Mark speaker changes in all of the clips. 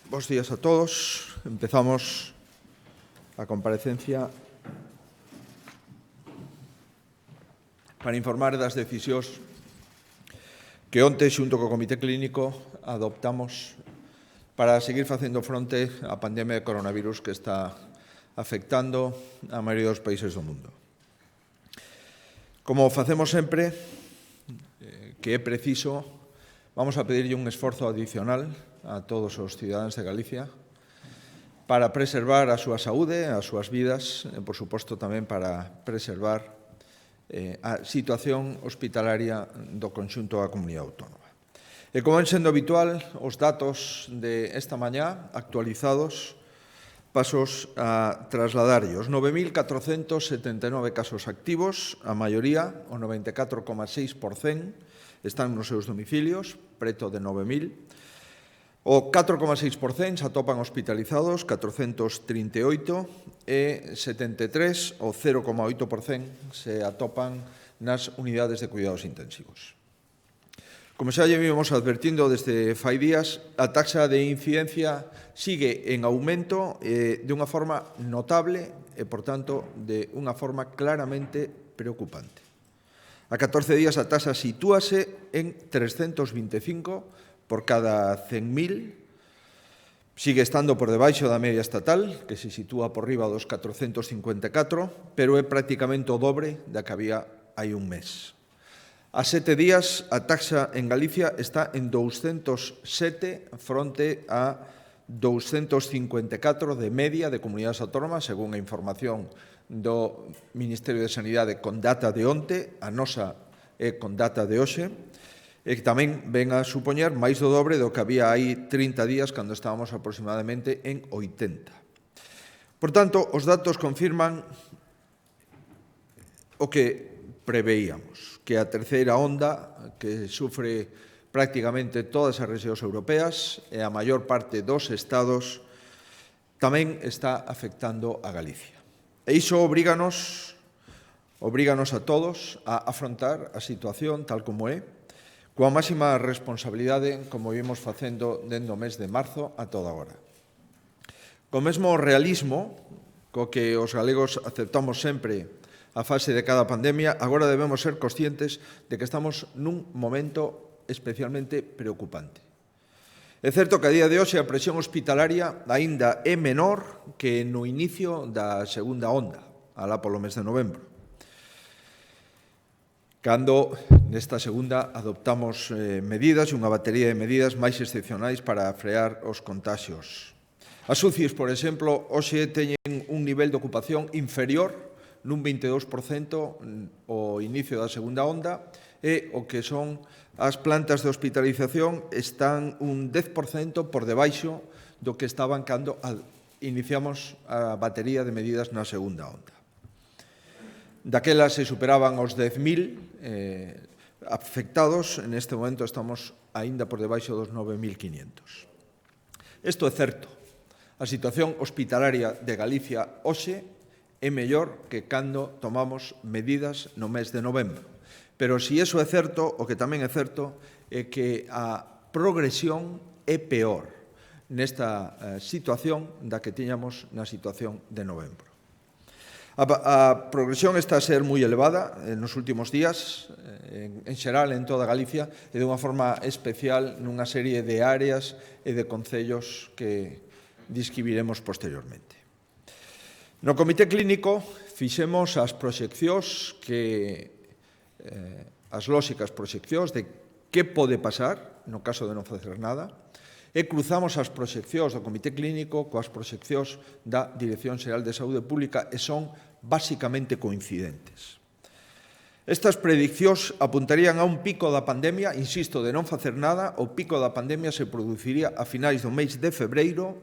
Speaker 1: Bos días a todos. Empezamos a comparecencia para informar das decisións que onte, xunto co Comité Clínico, adoptamos para seguir facendo fronte á pandemia de coronavirus que está afectando a maioría dos países do mundo. Como facemos sempre, que é preciso, vamos a pedirlle un esforzo adicional a todos os cidadáns de Galicia para preservar a súa saúde, as súas vidas e, por suposto, tamén para preservar a situación hospitalaria do conxunto da comunidade autónoma. E como ven sendo habitual, os datos de esta mañá actualizados pasos a trasladarllos. 9.479 casos activos, a maioría, o 94,6%, están nos seus domicilios, preto de 9.000. O 4,6% se atopan hospitalizados, 438, e 73, o 0,8%, se atopan nas unidades de cuidados intensivos. Como xa lle vimos advertindo desde fai días, a taxa de incidencia sigue en aumento de unha forma notable e, por tanto, de unha forma claramente preocupante. A 14 días a taxa sitúase en 325 por cada 100.000, sigue estando por debaixo da media estatal, que se sitúa por riba dos 454, pero é prácticamente o dobre da que había hai un mes. A 7 días, a taxa en Galicia está en 207 fronte a 254 de media de comunidades autónomas, según a información do Ministerio de Sanidade con data de onte, a nosa é con data de hoxe, e que tamén ven a supoñer máis do dobre do que había hai 30 días cando estábamos aproximadamente en 80. Por tanto, os datos confirman o que preveíamos, que a terceira onda que sufre prácticamente todas as rexións europeas e a maior parte dos estados tamén está afectando a Galicia. E iso obríganos a todos a afrontar a situación tal como é, coa máxima responsabilidade, como vimos facendo dende o mes de marzo a toda hora. Co mesmo realismo co que os galegos aceptamos sempre a fase de cada pandemia, agora debemos ser conscientes de que estamos nun momento especialmente preocupante. É certo que a día de hoxe a presión hospitalaria aínda é menor que no inicio da segunda onda, alá polo mes de novembro, cando nesta segunda adoptamos medidas e unha batería de medidas máis excepcionais para frear os contaxios. As UCIs, por exemplo, hoxe teñen un nivel de ocupación inferior nun 22% ao inicio da segunda onda e o que son as plantas de hospitalización están un 10% por debaixo do que estaban cando iniciamos a batería de medidas na segunda onda. Daquela se superaban os 10.000 afectados, en este momento estamos aínda por debaixo dos 9.500. Isto é certo. A situación hospitalaria de Galicia hoxe é mellor que cando tomamos medidas no mes de novembro. Pero se iso é certo, o que tamén é certo é que a progresión é peor nesta situación da que tiñamos na situación de novembro. A progresión está a ser moi elevada nos últimos días, en xeral en toda Galicia, e de unha forma especial nunha serie de áreas e de concellos que describiremos posteriormente. No Comité Clínico fixemos as proxeccións as lóxicas proxeccións de que pode pasar no caso de non facer nada, e cruzamos as proxeccións do Comité Clínico coas proxeccións da Dirección Xeral de Saúde Pública e son basicamente coincidentes. Estas prediccións apuntarían a un pico da pandemia, insisto, de non facer nada, o pico da pandemia se produciría a finais do mês de febreiro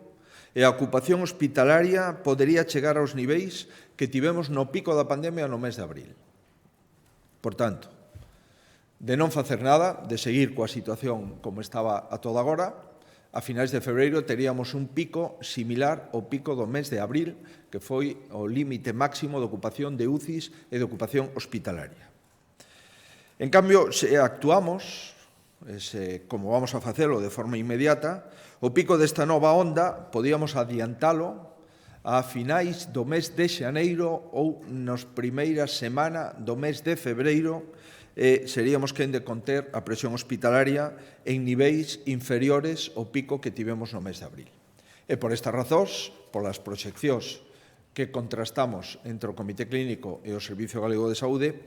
Speaker 1: e a ocupación hospitalaria podería chegar aos niveis que tivemos no pico da pandemia no mes de abril. Por tanto, de non facer nada, de seguir coa situación como estaba a toda agora, a finais de febreiro teríamos un pico similar ao pico do mes de abril, que foi o límite máximo de ocupación de UCIs e de ocupación hospitalaria. En cambio, se actuamos como vamos a facelo de forma inmediata, o pico desta nova onda podíamos adiantalo a finais do mes de xaneiro ou nas primeiras semana do mes de febreiro, seríamos quen de conter a presión hospitalaria en niveis inferiores ao pico que tivemos no mes de abril. E por estas razóns, polas proxeccións que contrastamos entre o Comité Clínico e o Servicio Galego de Saúde,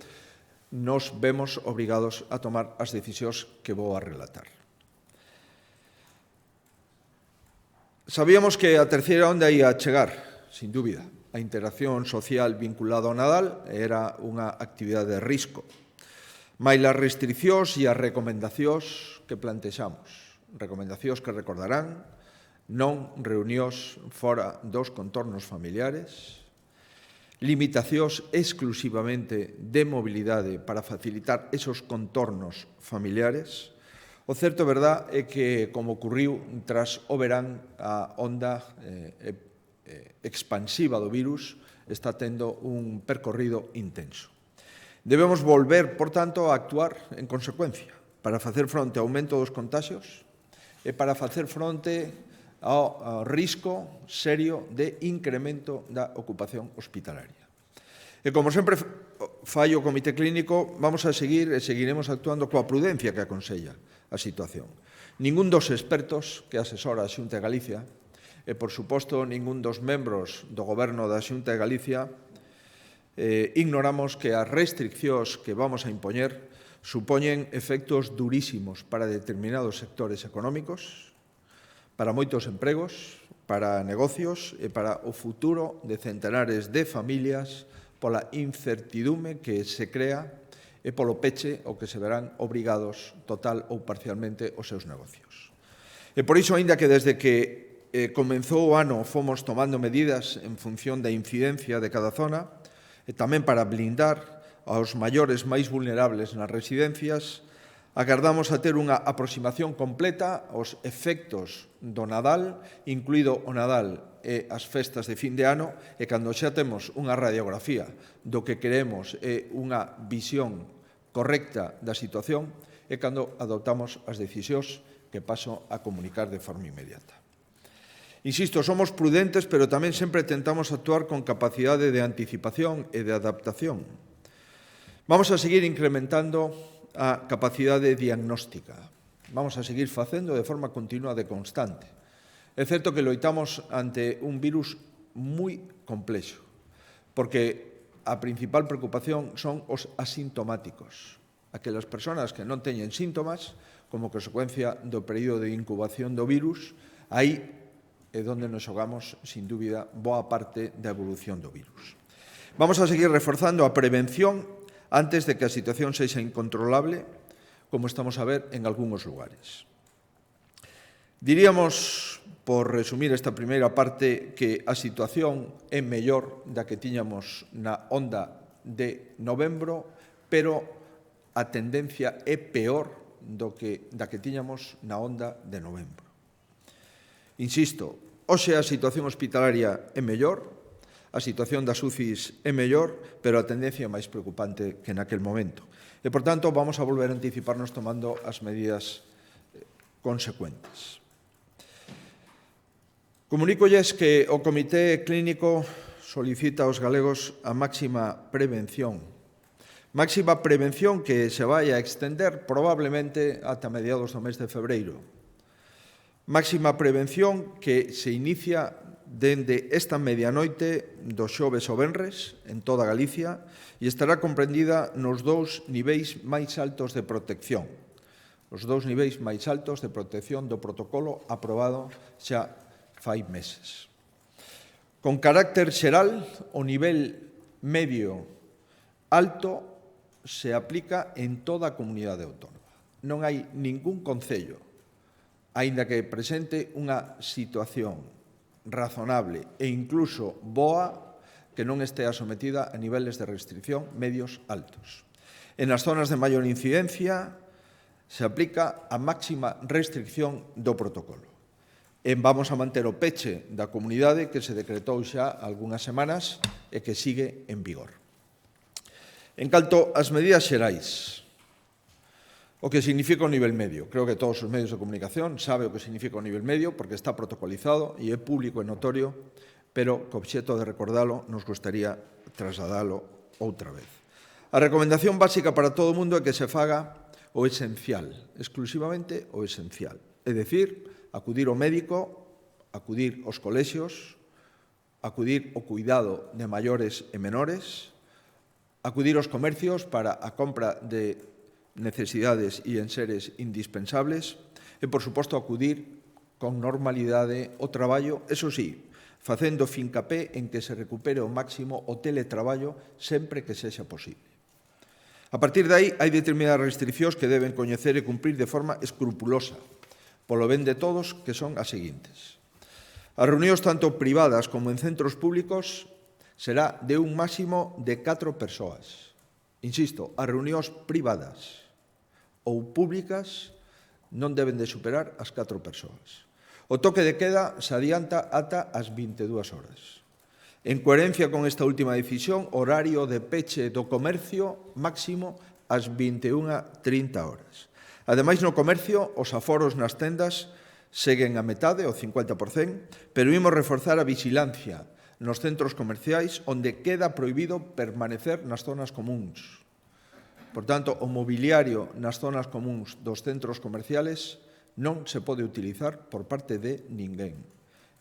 Speaker 1: nos vemos obrigados a tomar as decisións que vou a relatar. Sabíamos que a terceira onda ia chegar, sin dúbida. A interacción social vinculada ao Nadal era unha actividade de risco. Mais as restriccións e as recomendacións que plantexamos, recomendacións que recordarán, non reunións fora dos contornos familiares, limitacións exclusivamente de mobilidade para facilitar esos contornos familiares. O certo verdad é que, como ocurriu tras o verán, a onda expansiva do virus está tendo un percorrido intenso. Debemos volver, por tanto, a actuar en consecuencia para facer fronte ao aumento dos contaxios e para facer fronte ao risco serio de incremento da ocupación hospitalaria. E como sempre fai o Comité Clínico, vamos a seguir e seguiremos actuando coa prudencia que aconsella a situación. Ningún dos expertos que asesora a Xunta de Galicia e, por suposto, ningún dos membros do Goberno da Xunta de Galicia ignoramos que as restriccións que vamos a impoñer supoñen efectos durísimos para determinados sectores económicos, para moitos empregos, para negocios e para o futuro de centenares de familias pola incertidume que se crea e polo peche ao que se verán obrigados total ou parcialmente os seus negocios. E por iso, aínda que desde que comenzou o ano fomos tomando medidas en función da incidencia de cada zona e tamén para blindar aos maiores máis vulnerables nas residencias, agardamos a ter unha aproximación completa aos efectos do Nadal, incluído o Nadal e as festas de fin de ano, e cando xa temos unha radiografía do que queremos e unha visión correcta da situación, é cando adoptamos as decisións que paso a comunicar de forma inmediata. Insisto, somos prudentes, pero tamén sempre tentamos actuar con capacidade de anticipación e de adaptación. Vamos a seguir incrementando a capacidade diagnóstica. Vamos a seguir facendo de forma continua e constante. É certo que loitamos ante un virus moi complexo, porque a principal preocupación son os asintomáticos, aquelas persoas que non teñen síntomas como consecuencia do período de incubación do virus. Aí é onde nos xogamos, sin dúbida, boa parte da evolución do virus. Vamos a seguir reforzando a prevención antes de que a situación sexa incontrolable, como estamos a ver en algúns lugares. Diríamos, por resumir esta primeira parte, que a situación é mellor da que tiñamos na onda de novembro, pero a tendencia é peor da que tiñamos na onda de novembro. Insisto, hoxe a situación hospitalaria é mellor, a situación das UCIs é mellor, pero a tendencia é máis preocupante que naquel momento. E, por tanto, vamos a volver a anticiparnos tomando as medidas consecuentes. Comunícolles que o Comité Clínico solicita aos galegos a máxima prevención que se vai a extender probablemente ata mediados do mes de febreiro. Máxima prevención que se inicia dende esta medianoite do xoves ao venres en toda Galicia e estará comprendida nos dous niveis máis altos de protección. Os dous niveis máis altos de protección do protocolo aprobado xa fai meses. Con carácter xeral, o nivel medio alto se aplica en toda a comunidade autónoma. Non hai ningún concello, aínda que presente unha situación razonable e incluso boa, que non estea sometida a niveles de restricción medios altos. En as zonas de maior incidencia se aplica a máxima restricción do protocolo. E vamos a manter o peche da comunidade que se decretou xa algunhas semanas e que sigue en vigor. En canto ás medidas xerais, O que significa o nivel medio. Creo que todos os medios de comunicación saben o que significa o nivel medio porque está protocolizado e é público e notorio, pero co obxecto de recordalo nos gustaría trasladalo outra vez. A recomendación básica para todo o mundo é que se faga o esencial, exclusivamente o esencial. É dicir, acudir ao médico, acudir aos colexios, acudir ao cuidado de maiores e menores, acudir aos comercios para a compra de necesidades e enseres indispensables e, por suposto, acudir con normalidade ao traballo, eso sí, facendo fincapé en que se recupere ao máximo o teletraballo sempre que sexa posible. A partir de aí, hai determinadas restriccións que deben coñecer e cumprir de forma escrupulosa, polo ben de todos, que son as seguintes. As reunións tanto privadas como en centros públicos será de un máximo de 4 persoas. Insisto, as reunións privadas ou públicas non deben de superar as 4 persoas. O toque de queda se adianta ata as 22 horas. En coherencia con esta última decisión, horario de peche do comercio máximo ás 21:30 horas. Ademais, no comercio, os aforos nas tendas seguen a metade, o 50%, pero imos reforzar a vigilancia nos centros comerciais onde queda prohibido permanecer nas zonas comuns. Por tanto, o mobiliario nas zonas comuns dos centros comerciales non se pode utilizar por parte de ninguén.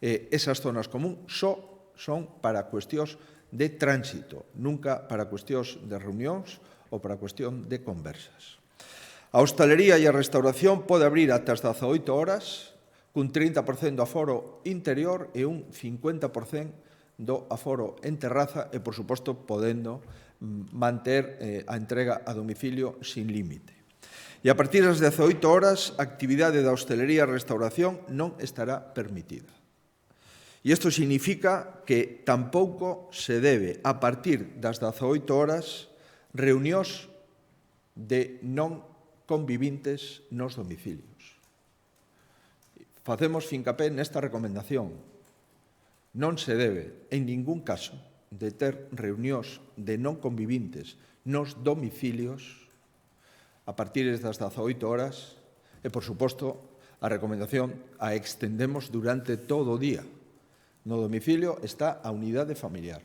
Speaker 1: Esas zonas comuns só son para cuestións de tránsito, nunca para cuestións de reunións ou para cuestión de conversas. A hostalería e a restauración pode abrir ata as 18 horas, cun 30% do aforo interior e un 50% do aforo en terraza e, por suposto, podendo manter a entrega a domicilio sin límite. E a partir das 18 horas, a actividade da hostelería e restauración non estará permitida. E isto significa que tampouco se debe, a partir das 18 horas, reunións de non convivintes nos domicilios. Facemos fincapé nesta recomendación. Non se debe, en ningún caso, de ter reunións de non convivintes nos domicilios a partir das 18 horas e, por suposto, a recomendación a extendemos durante todo o día. No domicilio está a unidade familiar.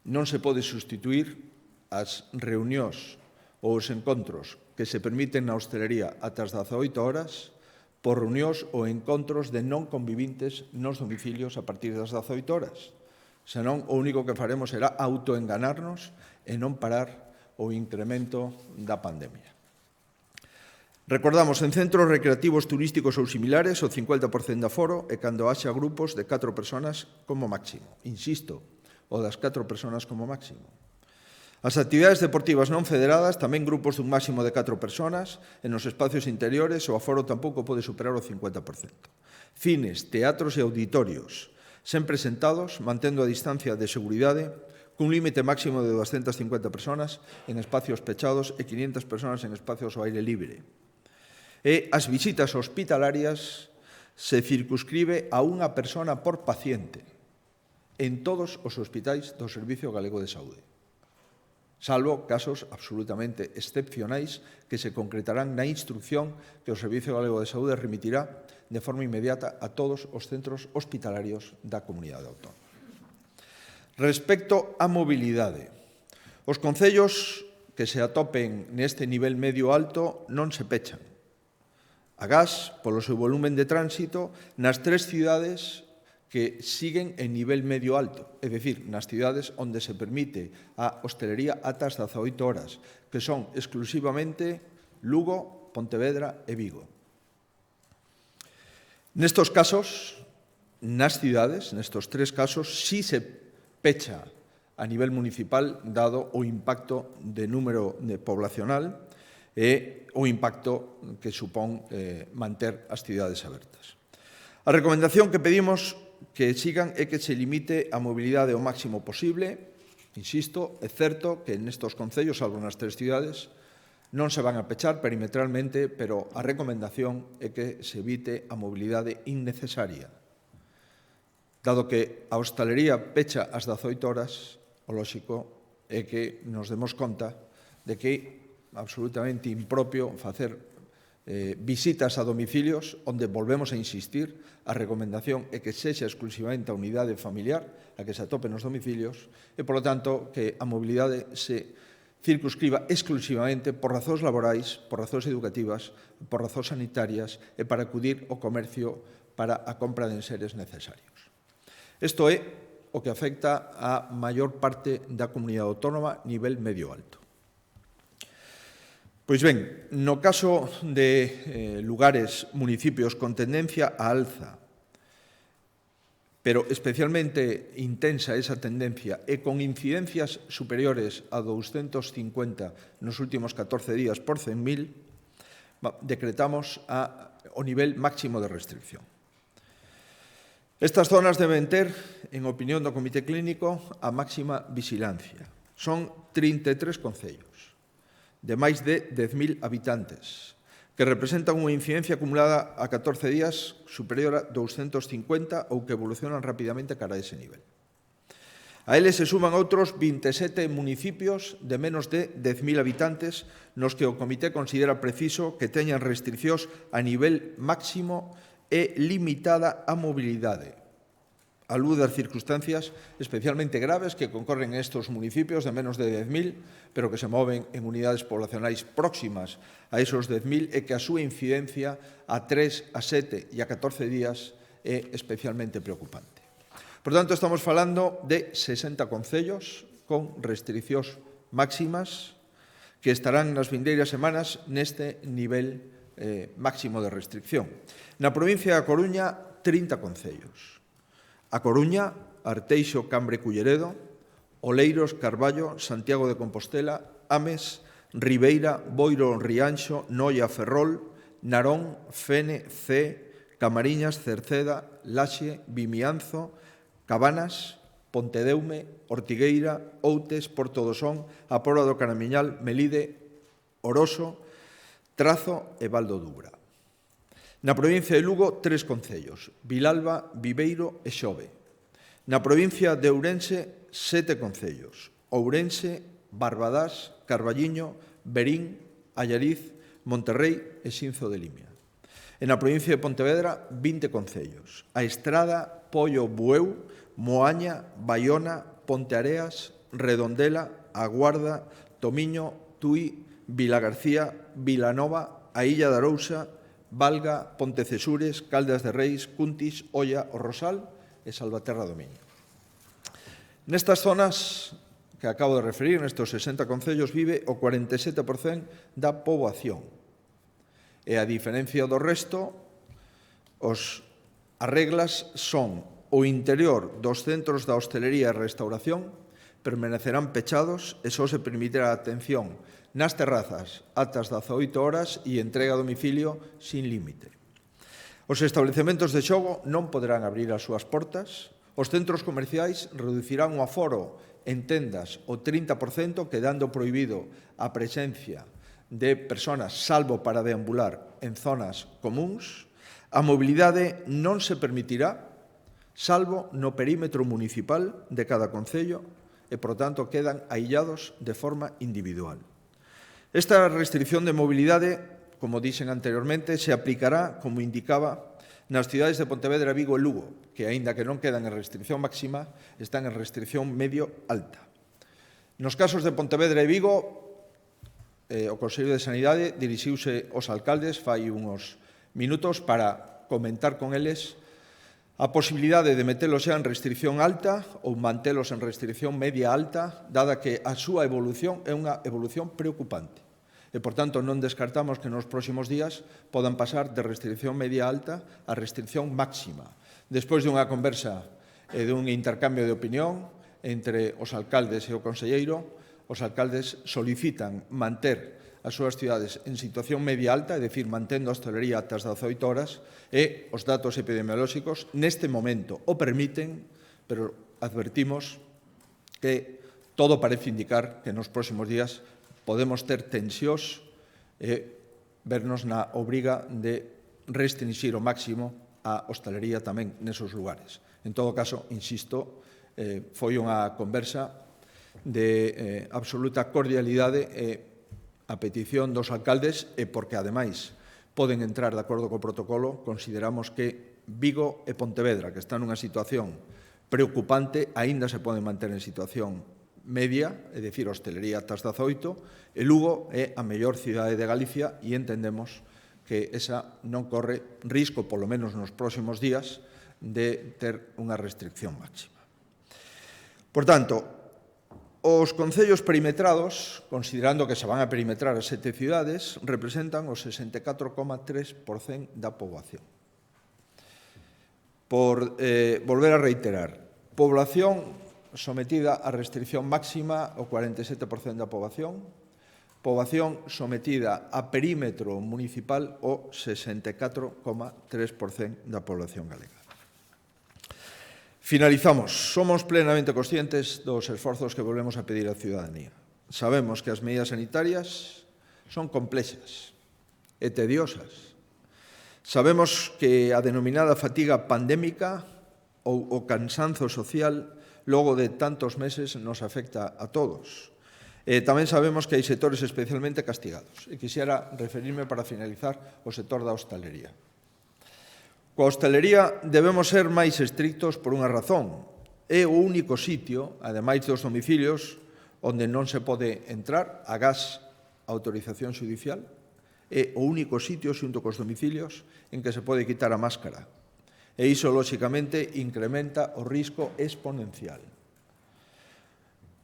Speaker 1: Non se pode sustituir as reunións ou os encontros que se permiten na hostelería ata as 18 horas por reunións ou encontros de non convivintes nos domicilios a partir das 18 horas. Senón, o único que faremos será autoenganarnos e non parar o incremento da pandemia. Recordamos, en centros recreativos turísticos ou similares, o 50% de aforo e cando haxa grupos de 4 personas como máximo. Insisto, o das 4 personas como máximo. As actividades deportivas non federadas, tamén grupos dun máximo de 4 personas, e nos espacios interiores o aforo tampouco pode superar o 50%. Cines, teatros e auditorios, sempre sentados, mantendo a distancia de seguridade, cun límite máximo de 250 personas en espacios pechados e 500 personas en espacios ao aire libre. E as visitas hospitalarias se circunscribe a unha persona por paciente en todos os hospitais do Servicio Galego de Saúde, salvo casos absolutamente excepcionais que se concretarán na instrucción que o Servicio Galego de Saúde remitirá de forma inmediata a todos os centros hospitalarios da comunidade autónoma. Respecto á mobilidade, os concellos que se atopen neste nivel medio-alto non se pechan. Agás, polo seu volumen de tránsito, nas 3 cidades que siguen en nivel medio-alto, é dicir, nas cidades onde se permite a hostelería ata as 18 horas, que son exclusivamente Lugo, Pontevedra e Vigo. Nestos casos, nas cidades, nestos 3 casos, sí se pecha a nivel municipal, dado o impacto de número poblacional e o impacto que supón manter as cidades abertas. A recomendación que pedimos que sigan é que se limite a mobilidade o máximo posible. Insisto, é certo que nestos concellos, salvo nas 3 cidades, non se van a pechar perimetralmente, pero a recomendación é que se evite a mobilidade innecesaria. Dado que a hostalería pecha ás 18 horas, o lóxico é que nos demos conta de que absolutamente impropio facer visitas a domicilios onde volvemos a insistir, a recomendación é que sexa exclusivamente a unidade familiar a que se atope nos domicilios e, polo tanto, que a mobilidade se circunscriba exclusivamente por razóns laborais, por razóns educativas, por razóns sanitarias e para acudir ao comercio para a compra de enseres necesarios. Isto é o que afecta a maior parte da comunidade autónoma nivel medio-alto. Pois ben, no caso de lugares, municipios con tendencia a alza, pero especialmente intensa esa tendencia e con incidencias superiores a 250 nos últimos 14 días por 100.000, decretamos o nivel máximo de restricción. Estas zonas deben ter, en opinión do Comité Clínico, a máxima vigilancia. Son 33 concellos de máis de 10.000 habitantes, que representan unha incidencia acumulada a 14 días superior a 250 ou que evolucionan rapidamente cara a ese nivel. A eles se suman outros 27 municipios de menos de 10.000 habitantes nos que o Comité considera preciso que teñan restriccións a nivel máximo e limitada a mobilidade, a luz das circunstancias especialmente graves que concorren en estes municipios de menos de 10.000, pero que se moven en unidades poblacionais próximas a esos 10.000 e que a súa incidencia a 3, a 7 e a 14 días é especialmente preocupante. Por tanto, estamos falando de 60 concellos con restriccións máximas que estarán nas vindeiras semanas neste nivel máximo de restricción. Na provincia da Coruña, 30 concellos. A Coruña, Arteixo, Cambre, Culleredo, Oleiros, Carballo, Santiago de Compostela, Ames, Ribeira, Boiro, Rianxo, Noia, Ferrol, Narón, Fene, Cee, Camariñas, Cerceda, Laxe, Vimianzo, Cabanas, Pontedeume, Ortigueira, Outes, Porto do Son, A Porra do Caramiñal, Melide, Oroso, Trazo e Val do Dubra. Na provincia de Lugo, 3 concellos, Vilalba, Viveiro e Xove. Na provincia de Ourense, 7 concellos, Ourense, Barbadás, Carballiño, Verín, Allariz, Monterrei e Xinzo de Limia. E na provincia de Pontevedra, 20 concellos, A Estrada, Pollo, Bueu, Moaña, Baiona, Ponteareas, Redondela, A Guarda, Tomiño, Tui, Vilagarcía, Vilanova, a Illa de Arousa, Valga, Pontecesures, Caldas de Reis, Cuntis, Oia, O Rosal e Salvaterra do Miño. Nestas zonas que acabo de referir, nestes 60 concellos, vive o 47% da poboación. E a diferencia do resto, as reglas son o interior dos centros da hostelería e restauración permanecerán pechados e só se permitirá a atención nas terrazas atas 18 horas e entrega a domicilio sin límite. Os establecementos de xogo non poderán abrir as súas portas, os centros comerciais reducirán o aforo en tendas o 30%, quedando prohibido a presencia de persoas salvo para deambular en zonas comuns. A mobilidade non se permitirá salvo no perímetro municipal de cada concello e, por tanto, quedan aillados de forma individual. Esta restricción de mobilidade, como dixen anteriormente, se aplicará, como indicaba, nas cidades de Pontevedra, Vigo e Lugo, que, aínda que non quedan en restricción máxima, están en restricción medio-alta. Nos casos de Pontevedra e Vigo, o Consello de Sanidade dirixiuse aos alcaldes fai uns minutos para comentar con eles a posibilidade de metelos xa en restricción alta ou mantelos en restricción media-alta, dada que a súa evolución é unha evolución preocupante. E, por tanto, non descartamos que nos próximos días podan pasar de restricción media-alta a restricción máxima. Despois dunha conversa e dun intercambio de opinión entre os alcaldes e o conselleiro, os alcaldes solicitan manter as súas cidades en situación media-alta, é dicir, mantendo a hostelería ata as 18 horas, e os datos epidemiolóxicos neste momento o permiten, pero advertimos que todo parece indicar que nos próximos días podemos ter tensións e vernos na obriga de restringir o máximo a hostelería tamén nesos lugares. En todo caso, insisto, foi unha conversa de absoluta cordialidade e a petición dos alcaldes e porque, ademais, poden entrar de acordo co protocolo, consideramos que Vigo e Pontevedra, que están nunha situación preocupante, aínda se poden manter en situación media, é dicir, hostelería ata as 18, e Lugo é a mellor cidade de Galicia e entendemos que esa non corre risco, polo menos nos próximos días, de ter unha restricción máxima. Por tanto, os concellos perimetrados, considerando que se van a perimetrar as 7 cidades, representan o 64,3% da poboación. Por volver a reiterar, población sometida a restricción máxima o 47% da poboación, poboación sometida a perímetro municipal o 64,3% da población galega. Finalizamos. Somos plenamente conscientes dos esforzos que volvemos a pedir á ciudadanía. Sabemos que as medidas sanitarias son complexas e tediosas. Sabemos que a denominada fatiga pandémica ou o cansanzo social logo de tantos meses nos afecta a todos. Tamén sabemos que hai sectores especialmente castigados. E quixera referirme para finalizar ao sector da hostalería. Coa hostalería debemos ser máis estrictos por unha razón. É o único sitio, ademais dos domicilios, onde non se pode entrar agás a autorización xudicial. É o único sitio, xunto cos domicilios, en que se pode quitar a máscara. E iso, lóxicamente, incrementa o risco exponencial.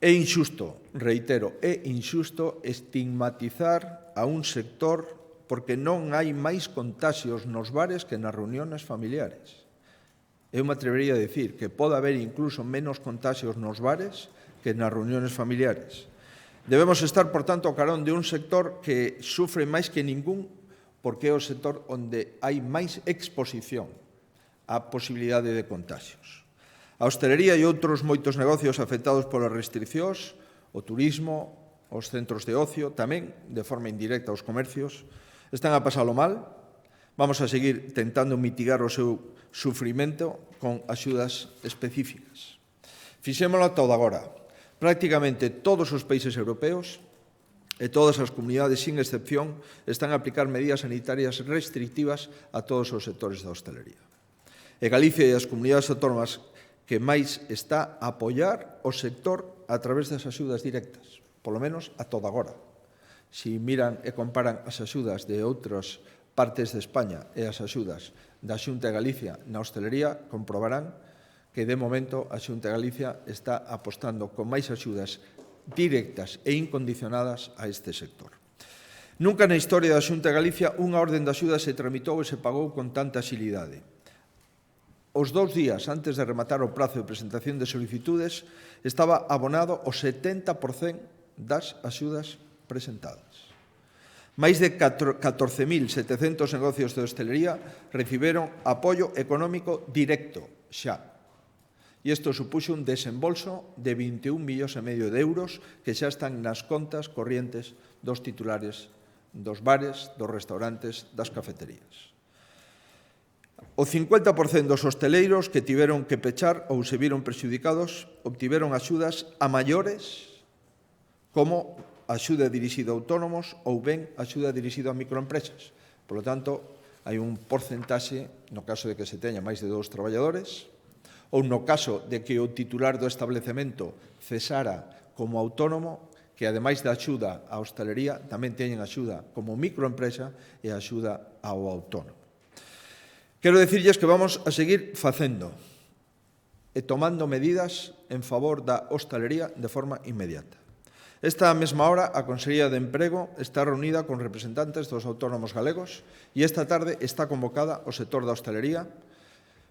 Speaker 1: É injusto, reitero, é injusto estigmatizar a un sector porque non hai máis contaxios nos bares que nas reuniones familiares. Eu me atrevería a dicir que pode haber incluso menos contaxios nos bares que nas reuniones familiares. Debemos estar, por tanto, ao carón de un sector que sufre máis que ningún porque é o sector onde hai máis exposición á posibilidade de contaxios. A hostelería e outros moitos negocios afectados polas restriccións, o turismo, os centros de ocio, tamén, de forma indirecta, os comercios, están a pasalo mal. Vamos a seguir tentando mitigar o seu sufrimento con axudas específicas. Fixémolo todo agora. Prácticamente todos os países europeos e todas as comunidades, sin excepción, están a aplicar medidas sanitarias restrictivas a todos os sectores da hostelería. E Galicia e as comunidades autónomas que máis está a apoiar o sector a través das axudas directas, polo menos a todo agora. Si miran e comparan as axudas de outras partes de España e as axudas da Xunta de Galicia na hostelería, comprobarán que, de momento, a Xunta de Galicia está apostando con máis axudas directas e incondicionadas a este sector. Nunca na historia da Xunta de Galicia unha orden de axuda se tramitou e se pagou con tanta axilidade. Os 2 días antes de rematar o prazo de presentación de solicitudes estaba abonado o 70% das axudas presentadas. Máis de 14.700 negocios de hostelería reciberon apoio económico directo xa. E isto supuxo un desembolso de 21,5 millóns de euros que xa están nas contas corrientes dos titulares dos bares, dos restaurantes, das cafeterías. O 50% dos hosteleiros que tiveron que pechar ou se viron prexudicados obtiveron axudas a maiores como axuda dirixida a autónomos ou ben axuda dirixida a microempresas. Por lo tanto, hai un porcentaxe, no caso de que se teña máis de 2 traballadores, ou no caso de que o titular do establecemento cesara como autónomo, que ademais da axuda á hostalería, tamén teñen axuda como microempresa e axuda ao autónomo. Quero dicirlles que vamos a seguir facendo e tomando medidas en favor da hostalería de forma inmediata. Esta mesma hora, a Consellería de Emprego está reunida con representantes dos autónomos galegos e esta tarde está convocada o sector da hostalería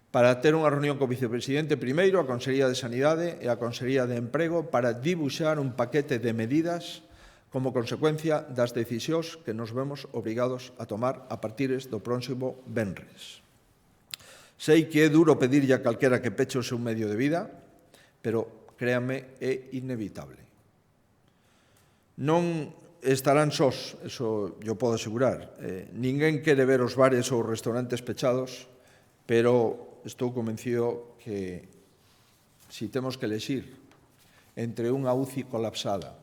Speaker 1: para ter unha reunión co vicepresidente primeiro, a Consellería de Sanidade e a Consellería de Emprego para dibuixar un paquete de medidas como consecuencia das decisións que nos vemos obrigados a tomar a partir do próximo venres. Sei que é duro pedirlle a calquera que peche o seu medio de vida, pero, créanme, é inevitable. Non estarán sós, eso yo podo asegurar. Ninguén quere ver os bares ou os restaurantes pechados, pero estou convencido que si temos que elexir entre unha UCI colapsada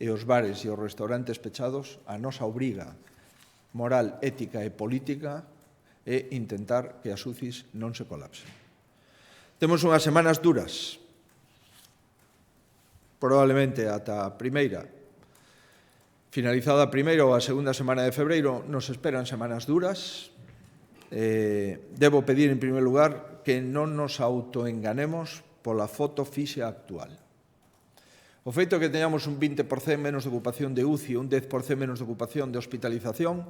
Speaker 1: e os bares e os restaurantes pechados, a nosa obriga moral, ética e política é intentar que as UCIs non se colapsen. Temos unhas semanas duras, probablemente ata a primeira. Finalizada a primeira ou a segunda semana de febreiro, nos esperan semanas duras. Debo pedir, en primeiro lugar, que non nos autoenganemos pola foto fixa actual. O feito de que teñamos un 20% menos de ocupación de UCI e un 10% menos de ocupación de hospitalización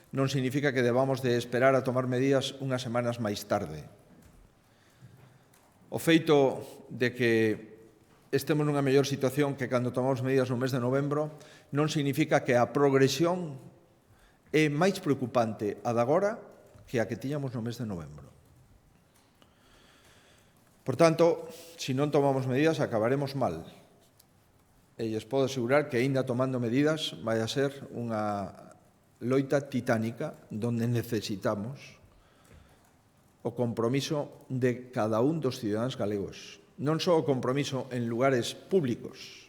Speaker 1: non significa que debamos de esperar a tomar medidas unhas semanas máis tarde. O feito de que estemos nunha mellor situación que cando tomamos medidas no mes de novembro non significa que a progresión é máis preocupante a de agora que a que tiñamos no mes de novembro. Por tanto, se non tomamos medidas, acabaremos mal. E lles podo asegurar que, aínda tomando medidas, vai a ser unha loita titánica donde necesitamos o compromiso de cada un dos cidadáns galegos. Non só o compromiso en lugares públicos,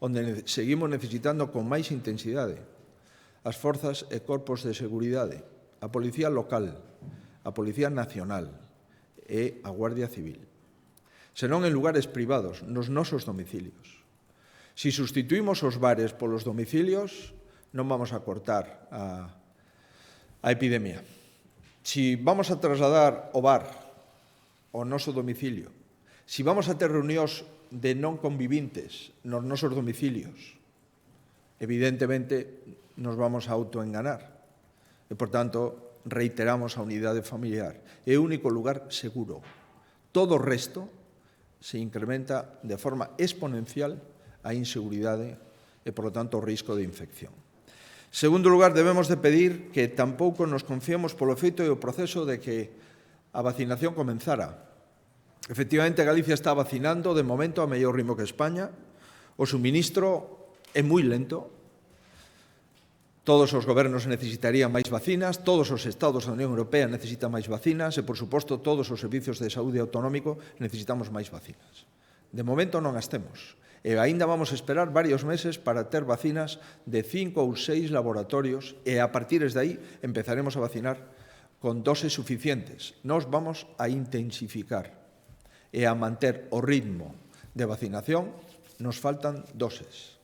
Speaker 1: onde seguimos necesitando con máis intensidade as forzas e corpos de seguridade, a Policía Local, a Policía Nacional e a Guardia Civil, senón en lugares privados, nos nosos domicilios. Se sustituímos os bares polos domicilios, non vamos a cortar a epidemia. Se vamos a trasladar o bar ao noso domicilio, se vamos a ter reunións de non convivintes nos nosos domicilios, evidentemente nos vamos a autoenganar. E, por tanto, reiteramos a unidade familiar. É o único lugar seguro. Todo o resto se incrementa de forma exponencial a inseguridade e, por lo tanto, o risco de infección. En segundo lugar, debemos de pedir que tampouco nos confiemos polo feito e o proceso de que a vacinación comenzara. Efectivamente, Galicia está vacinando de momento a mellor ritmo que España. O suministro é moi lento. Todos os gobernos necesitarían máis vacinas, todos os estados da Unión Europea necesitan máis vacinas e, por suposto, todos os servicios de saúde autonómico necesitamos máis vacinas. De momento non as temos. E aínda vamos a esperar varios meses para ter vacinas de 5 ou 6 laboratorios e a partir de aí empezaremos a vacinar con doses suficientes. Nos vamos a intensificar e a manter o ritmo de vacinación. Nos faltan doses.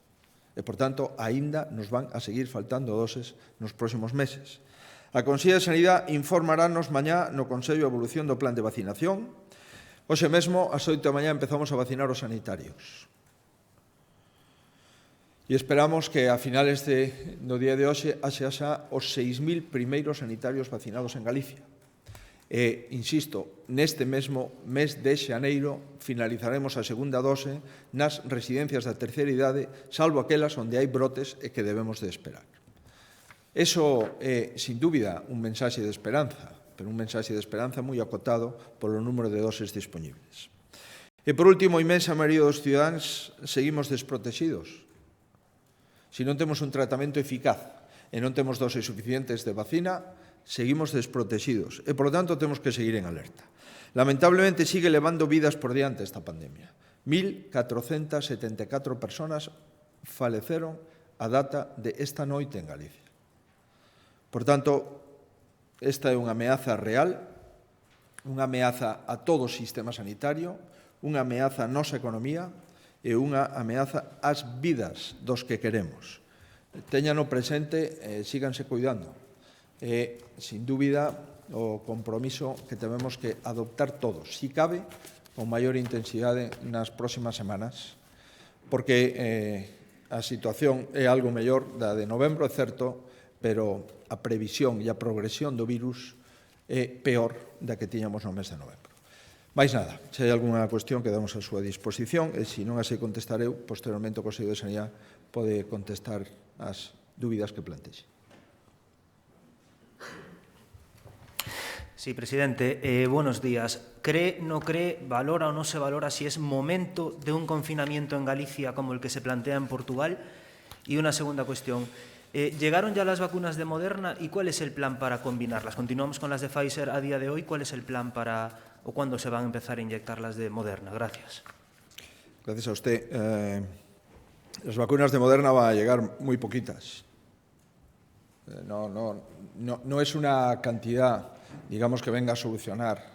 Speaker 1: E, por tanto, aínda nos van a seguir faltando doses nos próximos meses. A Consellería de Sanidade informarános mañá no Consello de Evolución do Plan de Vacinación. Hoxe mesmo, ás 8 da mañá, empezamos a vacinar os sanitarios. E esperamos que a finales do día de hoxe haxa xa os 6.000 primeiros sanitarios vacinados en Galicia. E, insisto, neste mesmo mes de xaneiro finalizaremos a segunda dose nas residencias da terceira idade, salvo aquelas onde hai brotes e que debemos de esperar. Eso é, sin dúbida, un mensaxe de esperanza, pero un mensaxe de esperanza moi acotado polo número de doses disponibles. E, por último, a inmensa maioría dos cidadáns seguimos desprotegidos. Se non temos un tratamento eficaz e non temos doses suficientes de vacina, seguimos desprotegidos e, por lo tanto, temos que seguir en alerta. Lamentablemente, sigue levando vidas por diante esta pandemia. 1.474 personas faleceron a data de esta noite en Galicia. Por tanto, esta é unha ameaza real, unha ameaza a todo o sistema sanitario, unha ameaza á nosa economía e unha ameaza ás vidas dos que queremos. Téñano presente e síganse cuidando. É, sin dúbida, o compromiso que temos que adoptar todos, si cabe, con maior intensidade nas próximas semanas, porque a situación é algo mellor da de novembro, é certo, pero a previsión e a progresión do virus é peor da que tiñamos no mes de novembro. Mais nada, se hai algunha cuestión, quedamos a súa disposición, e se non a sei contestar eu, posteriormente o Consello de Sanidade pode contestar as dúbidas que plantexe.
Speaker 2: Sí, presidente, buenos días. ¿Cree, no cree, valora o no se valora si es momento de un confinamiento en Galicia como el que se plantea en Portugal? Y una segunda cuestión. ¿Llegaron ya las vacunas de Moderna y cuál es el plan para combinarlas? Continuamos con las de Pfizer a día de hoy. ¿Cuál es el plan para o cuándo se van a empezar a inyectar las de Moderna? Gracias.
Speaker 1: Gracias a usted. Las vacunas de Moderna van a llegar muy poquitas. No es una cantidad, digamos, que venga a solucionar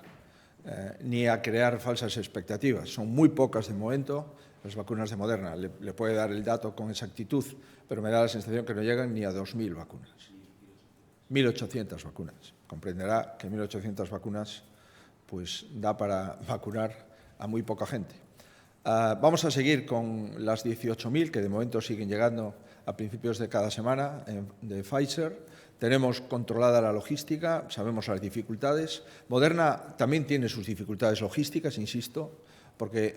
Speaker 1: ni a crear falsas expectativas. Son muy pocas de momento las vacunas de Moderna. Le puede dar el dato con exactitud, pero me da la sensación que no llegan ni a 2.000 vacunas. 1.800 vacunas. Comprenderá que 1.800 vacunas pues da para vacunar a muy poca gente. Vamos a seguir con las 18.000 que de momento siguen llegando a principios de cada semana de Pfizer. Tenemos controlada la logística, sabemos las dificultades. Moderna también tiene sus dificultades logísticas, insisto, porque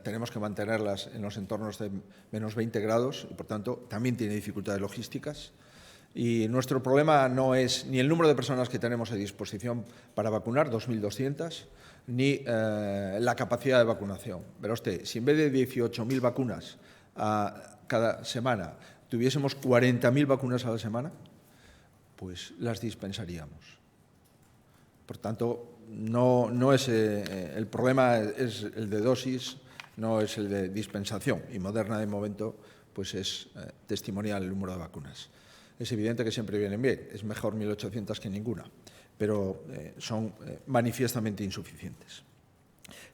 Speaker 1: tenemos que mantenerlas en los entornos de menos 20 grados y, por tanto, también tiene dificultades logísticas. Y nuestro problema no es ni el número de personas que tenemos a disposición para vacunar, 2.200, ni la capacidad de vacunación. Verá usted, si en vez de 18.000 vacunas cada semana tuviésemos 40.000 vacunas a la semana, pues las dispensaríamos. Por tanto, no es el problema es el de dosis, no es el de dispensación. Y Moderna, de momento, pues es testimonial el número de vacunas. Es evidente que siempre vienen bien, es mejor 1.800 que ninguna, pero son manifiestamente insuficientes.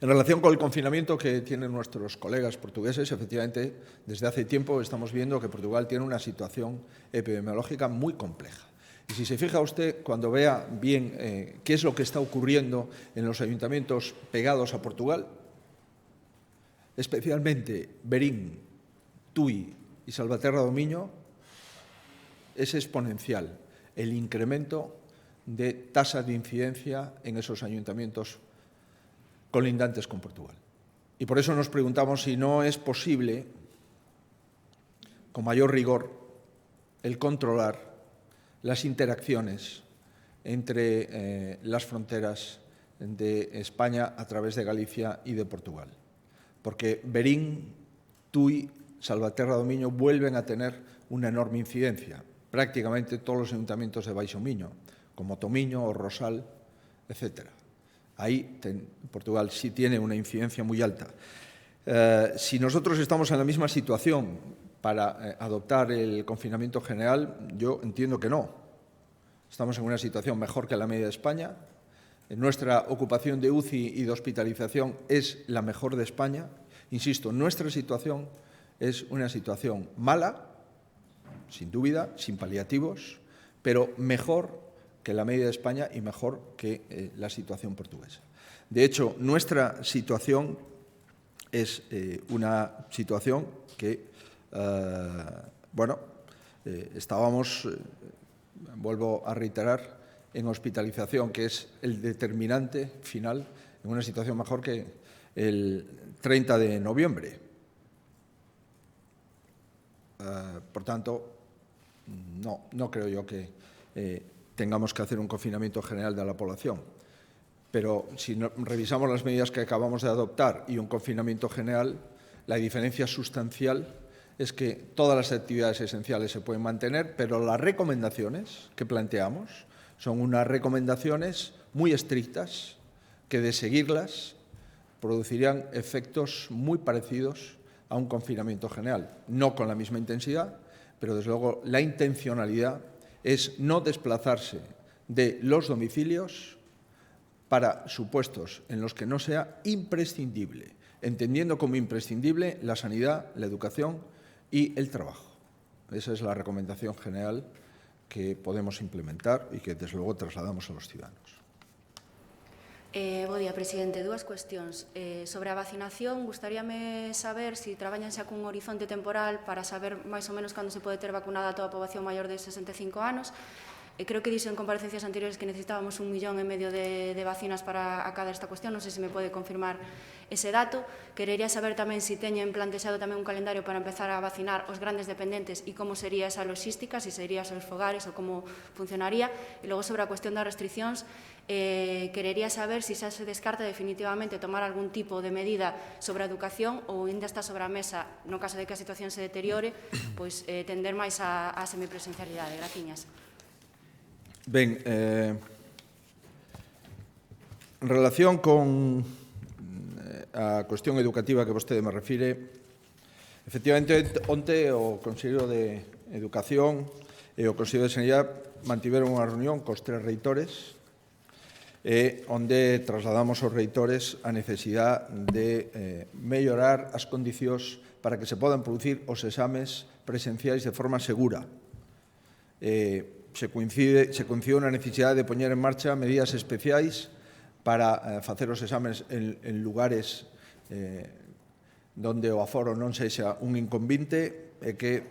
Speaker 1: En relación con el confinamiento que tienen nuestros colegas portugueses, efectivamente, desde hace tiempo estamos viendo que Portugal tiene una situación epidemiológica muy compleja. Y si se fija usted, cuando vea bien qué es lo que está ocurriendo en los ayuntamientos pegados a Portugal, especialmente Verín, Tui y Salvaterra do Miño, es exponencial el incremento de tasa de incidencia en esos ayuntamientos colindantes con Portugal. Y por eso nos preguntamos si no es posible, con mayor rigor, el controlar las interacciones entre las fronteras de España a través de Galicia y de Portugal. Porque Verín, Tui, Salvaterra do Miño vuelven a tener una enorme incidencia. Prácticamente todos los ayuntamientos de Baixo Miño, como Tomiño o Rosal, etcétera. Ahí Portugal sí tiene una incidencia muy alta. Si nosotros estamos en la misma situación para adoptar el confinamiento general, yo entiendo que no. Estamos en una situación mejor que la media de España. Nuestra ocupación de UCI y de hospitalización es la mejor de España. Insisto, nuestra situación es una situación mala, sin duda, sin paliativos, pero mejor que la media de España y mejor que la situación portuguesa. De hecho, nuestra situación es una situación que, estábamos, vuelvo a reiterar, en hospitalización, que es el determinante final, en una situación mejor que el 30 de noviembre. Por tanto, no creo yo que tengamos que hacer un confinamiento general de la población. Pero si revisamos las medidas que acabamos de adoptar y un confinamiento general, la diferencia sustancial es que todas las actividades esenciales se pueden mantener, pero las recomendaciones que planteamos son unas recomendaciones muy estrictas que, de seguirlas, producirían efectos muy parecidos a un confinamiento general. No con la misma intensidad, pero desde luego la intencionalidad es no desplazarse de los domicilios para supuestos en los que no sea imprescindible, entendiendo como imprescindible la sanidad, la educación y el trabajo. Esa es la recomendación general que podemos implementar y que, desde luego, trasladamos a los ciudadanos.
Speaker 3: Bo día, presidente. Dúas cuestións. Sobre a vacinación, gustaríame saber se traballan xa cun horizonte temporal para saber máis ou menos cando se pode ter vacunada a toda a poboación maior de 65 anos. Creo que dixo en comparecencias anteriores que necesitábamos 1,5 millón de vacinas para acadar esta cuestión. Non sei se me pode confirmar ese dato. Querería saber tamén se teñen plantexado tamén un calendario para empezar a vacinar os grandes dependentes e como sería esa logística, se sería aos fogares ou como funcionaría. E logo, sobre a cuestión das restriccións, querería saber se xa se descarta definitivamente tomar algún tipo de medida sobre a educación ou ainda está sobre a mesa, no caso de que a situación se deteriore, pois tender máis a semipresencialidade. Graciñas.
Speaker 1: Ben, en relación con a cuestión educativa que vostede me refire, Efectivamente, onte o Consello de Educación e o Consello de Sanidade mantiveron unha reunión cos 3 reitores onde trasladamos aos reitores a necesidade de mellorar as condicións para que se podan producir os exames presenciais de forma segura. Se coincidiu na necesidade de poñer en marcha medidas especiais para facer os exames en lugares donde o aforo non sexa un inconvinte e que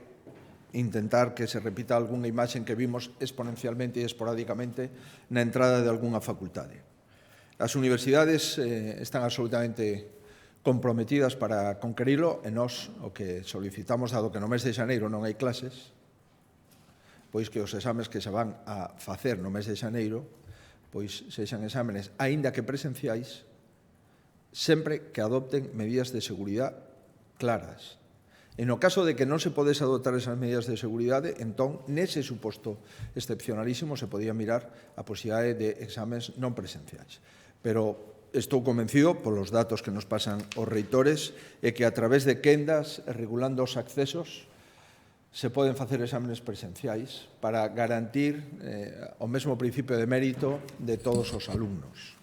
Speaker 1: intentar que se repita algunha imaxe que vimos exponencialmente e esporádicamente na entrada de algunha facultade. As universidades están absolutamente comprometidas para conquerilo e nós o que solicitamos, dado que no mes de xaneiro non hai clases, pois que os exames que se van a facer no mes de xaneiro pois sexan exámenes, aínda que presenciais, sempre que adopten medidas de seguridade claras. E no caso de que non se podese adoptar esas medidas de seguridade, entón, nese suposto excepcionalísimo, se podía mirar a posibilidade de exames non presenciais. Pero estou convencido, polos datos que nos pasan os reitores, é que a través de quendas, regulando os accesos, se poden facer exámenes presenciais para garantir o mesmo principio de mérito de todos os alumnos.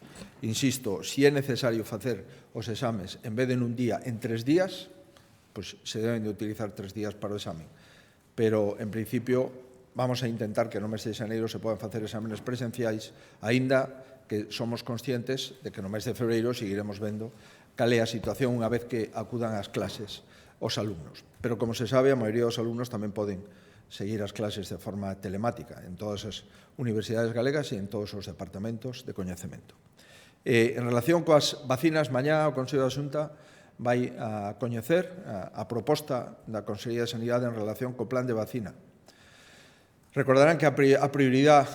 Speaker 1: Insisto, se é necesario facer os exames en vez de nun día, en 3 días, pois se deben de utilizar 3 días para o examen. Pero, en principio, vamos a intentar que no mes de xaneiro se podan facer exámenes presenciais, aínda que somos conscientes de que no mes de febreiro seguiremos vendo cal é a situación unha vez que acudan ás clases os alumnos. Pero, como se sabe, a maioría dos alumnos tamén poden seguir as clases de forma telemática en todas as universidades galegas e en todos os departamentos de coñecemento. En relación coas vacinas, mañá o Consello da Xunta vai a coñecer a proposta da Consellería de Sanidade en relación co plan de vacina. Recordarán que a prioridade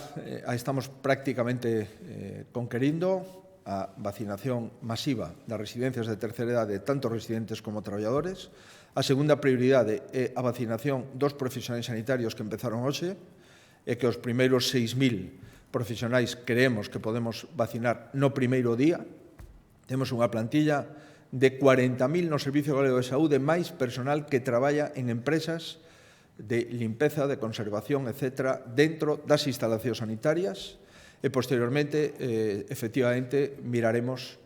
Speaker 1: a estamos prácticamente conquerindo a vacinación masiva das residencias de terceira idade, tanto residentes como traballadores. A segunda prioridade é a vacinación dos profesionais sanitarios que empezaron hoxe e que os primeiros 6.000 profesionais creemos que podemos vacinar no primeiro día. Temos unha plantilla de 40.000 no Servicio Galego de Saúde, máis personal que traballa en empresas de limpeza, de conservación, etc., dentro das instalacións sanitarias e, posteriormente, efectivamente, miraremos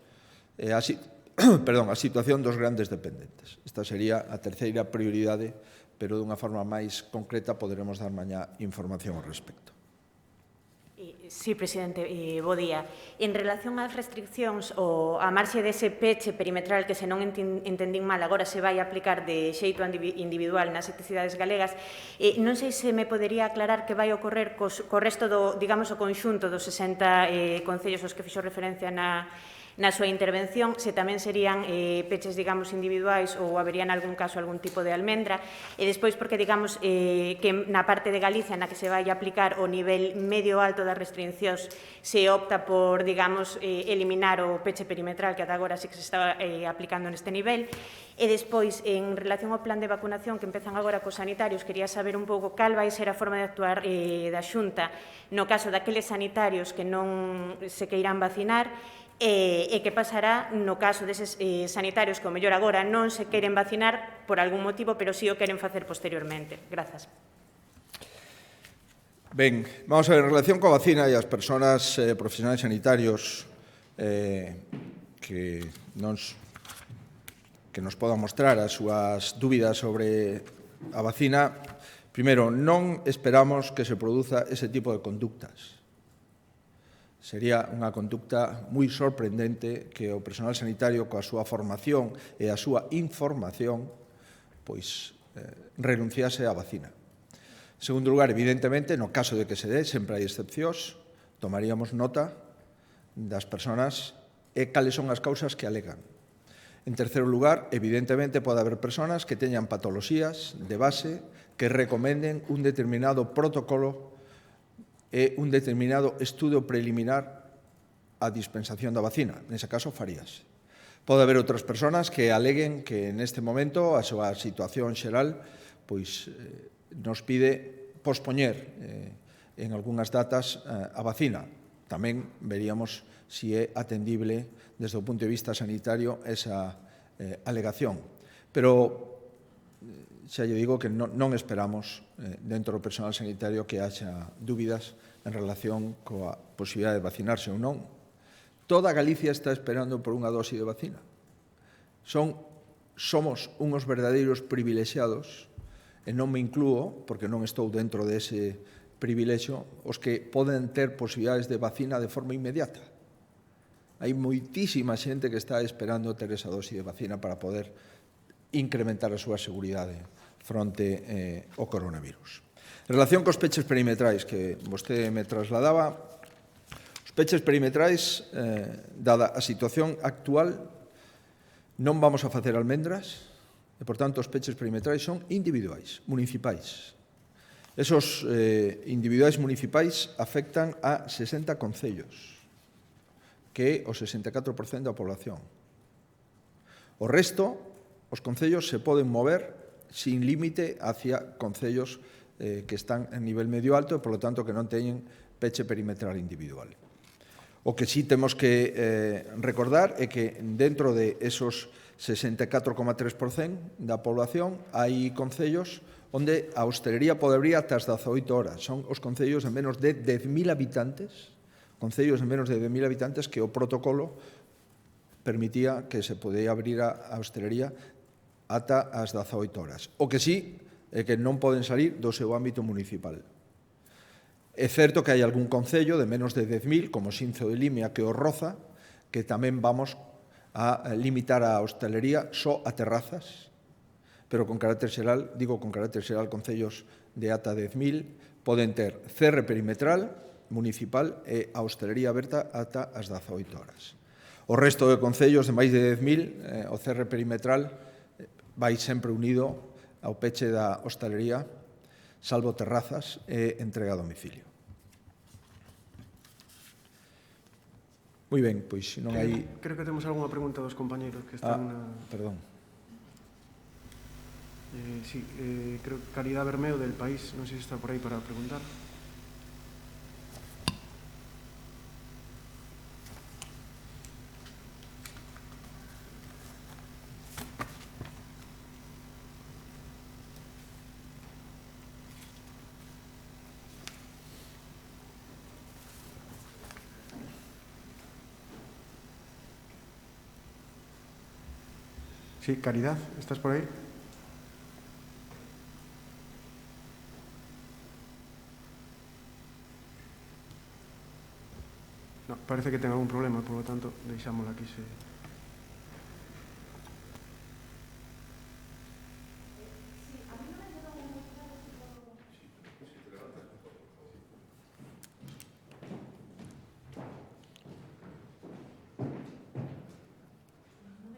Speaker 1: a situación dos grandes dependentes. Esta sería a terceira prioridade, pero dunha forma máis concreta poderemos dar mañá información ao respecto.
Speaker 4: Sí, presidente, bo día. En relación ás restriccións, a marxe dese peche perimetral que, se non entendín mal, agora se vai aplicar de xeito individual nas cidades galegas, non sei se me podería aclarar que vai ocorrer co resto do, digamos, o conxunto dos 60 concellos aos que fixo referencia na súa intervención, se tamén serían peches, digamos, individuais ou habería en algún caso algún tipo de almendra, e despois porque, digamos, que na parte de Galicia na que se vai aplicar o nivel medio alto das restriccións se opta por, digamos, eliminar o peche perimetral que ata agora sí que se está aplicando neste nivel. E despois, en relación ao plan de vacunación que empezan agora cos sanitarios, quería saber un pouco cal vai ser a forma de actuar da Xunta no caso daqueles sanitarios que non se queiran vacinar, e que pasará no caso deses sanitarios que, ao mellor, agora non se queren vacinar por algún motivo, pero sí o queren facer posteriormente. Grazas.
Speaker 1: Ben, vamos a ver, en relación coa vacina e as persoas profesionais sanitarios que nos podan mostrar as súas dúbidas sobre a vacina, primeiro, non esperamos que se produza ese tipo de conductas. Sería unha conducta moi sorprendente que o personal sanitario, coa súa formación e a súa información, pois renunciase á vacina. En segundo lugar, evidentemente, no caso de que se dé, sempre hai excepcións, tomaríamos nota das persoas e cales son as causas que alegan. En terceiro lugar, evidentemente, pode haber persoas que teñan patoloxías de base que recomenden un determinado protocolo e un determinado estudo preliminar á dispensación da vacina. Nese caso, faríase. Pode haber outras persoas que aleguen que neste momento a súa situación xeral pois nos pide pospoñer en algunhas datas a vacina. Tamén veríamos se é atendible desde o punto de vista sanitario esa alegación. Pero xa lle digo que non esperamos dentro do personal sanitario que haxa dúbidas en relación coa posibilidade de vacinarse ou non. Toda Galicia está esperando por unha dosi de vacina. Somos unos verdadeiros privilexiados, e non me inclúo, porque non estou dentro dese privilexio, os que poden ter posibilidades de vacina de forma inmediata. Hai moitísima xente que está esperando ter esa dosi de vacina para poder incrementar a súa seguridade fronte ao coronavirus. En relación cos peches perimetrais que vostede me trasladaba, os peches perimetrais, dada a situación actual, non vamos a facer almendras e, por tanto, os peches perimetrais son individuais, municipais. Esos individuais municipais afectan a 60 concellos, que é o 64% da población. O resto, os concellos se poden mover sin límite hacia concellos que están en nivel medio alto e, por lo tanto, que non teñen peche perimetral individual. O que sí temos que recordar é que dentro de esos 64,3% da población hai concellos onde a hostelería pode abrir ata as 18 horas. Son os concellos de menos de 10.000 habitantes, que o protocolo permitía que se podía abrir a hostelería ata as 18 horas. O que sí é que non poden salir do seu ámbito municipal. É certo que hai algún concello de menos de 10.000, como Xinzo de Limia, que o roza, que tamén vamos a limitar a hostelería só a terrazas, pero con carácter xeral, concellos de ata 10.000 poden ter cerre perimetral municipal e a hostelería aberta ata as 18 horas. O resto de concellos de máis de 10.000, o cerre perimetral vai sempre unido ao peche da hostelería, salvo terrazas e entrega a domicilio. Moi ben, pois se non hai...
Speaker 5: Creo que temos algunha pregunta dos compañeros que están...
Speaker 1: Perdón.
Speaker 5: Sí, creo que Caridad Bermeo del País, non sei se está por aí para preguntar. Sí, Caridad, ¿estás por ahí? No, parece que ten algún problema, por lo tanto, deixámola aquí.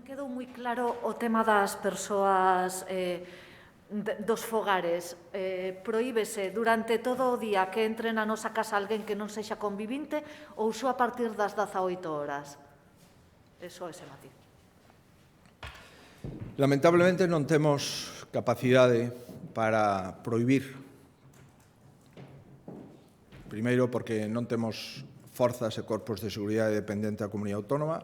Speaker 6: Quedou moi claro o tema das persoas dos fogares. Prohíbese durante todo o día que entre na nosa casa alguén que non sexa convivinte ou só a partir das 18 horas? Eso é ese matiz.
Speaker 1: Lamentablemente non temos capacidade para prohibir. Primeiro, porque non temos forzas e corpos de seguridade dependente da Comunidade Autónoma.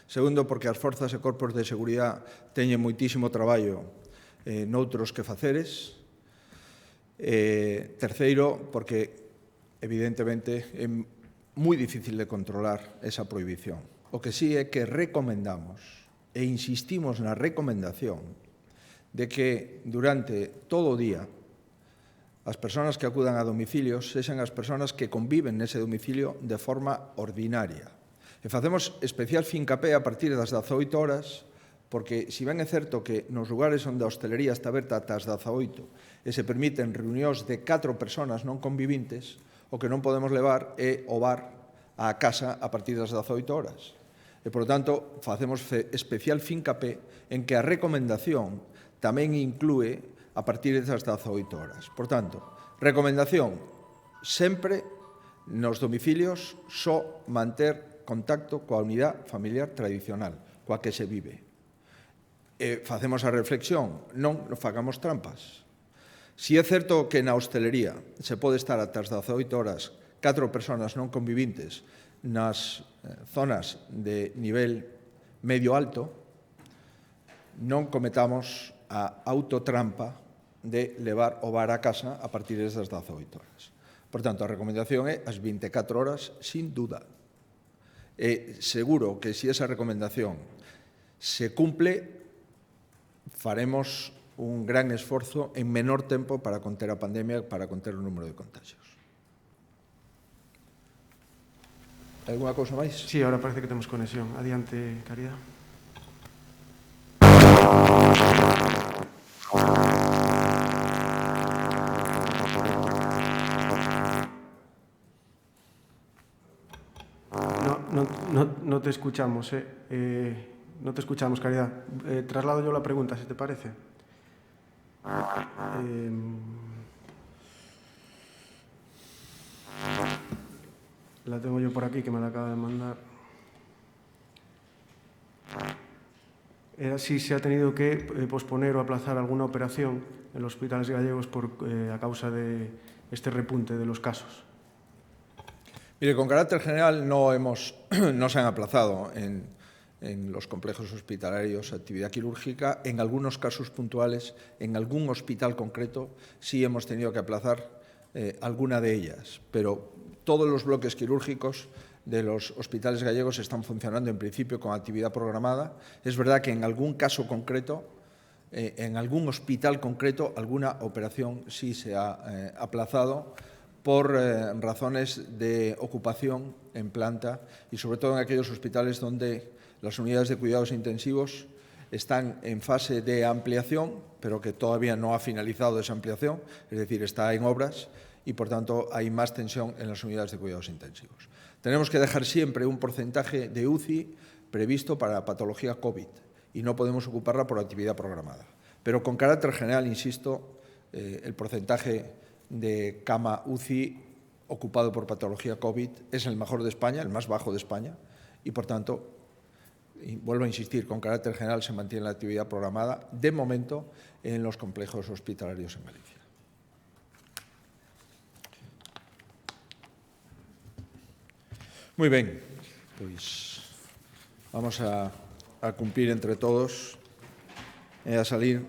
Speaker 1: Segundo, porque as forzas e corpos de seguridade teñen moitísimo traballo noutros que faceres. Terceiro, porque, evidentemente, é moi difícil de controlar esa prohibición. O que sí é que recomendamos, e insistimos na recomendación, de que durante todo o día as persoas que acudan a domicilios sexan as persoas que conviven nese domicilio de forma ordinaria. E facemos especial fincapé a partir das 18 horas, porque se ben é certo que nos lugares onde a hostelería está aberta ata as 18 e se permiten reunións de 4 persoas non convivintes, o que non podemos levar é o bar á casa a partir das 18 horas. E, por tanto, facemos especial fincapé en que a recomendación tamén inclúe a partir das 18 horas. Por tanto, recomendación, sempre nos domicilios só manter contacto coa unidade familiar tradicional, coa que se vive. Facemos a reflexión, non fagamos trampas. Si é certo que na hostelería se pode estar ata as 18 horas 4 persoas non convivintes nas zonas de nivel medio-alto, non cometamos a autotrampa de levar o bar a casa a partir das 18 horas. Por tanto, a recomendación é as 24 horas, sin duda. E seguro que se esa recomendación se cumple, faremos un gran esforzo en menor tempo para conter a pandemia, para conter o número de contagios. Alguna cousa máis?
Speaker 5: Sí, ahora parece que temos conexión. Adiante, Caridad. No te escuchamos, no te escuchamos, Caridad. Traslado yo la pregunta, si te parece. La tengo yo por aquí, que me la acaba de mandar. Era si se ha tenido que posponer o aplazar alguna operación en los hospitales gallegos a causa de este repunte de los casos.
Speaker 1: Mire, con carácter general no se han aplazado en los complejos hospitalarios actividad quirúrgica. En algunos casos puntuales, en algún hospital concreto, sí hemos tenido que aplazar alguna de ellas, pero todos los bloques quirúrgicos de los hospitales gallegos están funcionando en principio con actividad programada. Es verdad que en algún caso concreto, en algún hospital concreto, alguna operación sí se ha aplazado por razones de ocupación en planta y sobre todo en aquellos hospitales donde las unidades de cuidados intensivos están en fase de ampliación, pero que todavía no ha finalizado esa ampliación, es decir, está en obras y, por tanto, hay más tensión en las unidades de cuidados intensivos. Tenemos que dejar siempre un porcentaje de UCI previsto para la patología COVID y no podemos ocuparla por actividad programada. Pero con carácter general, insisto, el porcentaje de cama UCI ocupado por patología COVID es el mejor de España, el más bajo de España, y por tanto, y vuelvo a insistir, con carácter general se mantiene la actividad programada, de momento, en los complejos hospitalarios en Galicia. Moi ben, pois vamos a cumplir entre todos e a salir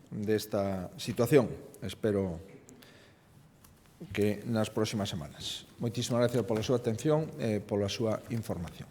Speaker 1: desta situación. Espero que nas próximas semanas. Moitísimas gracias pola súa atención e pola súa información.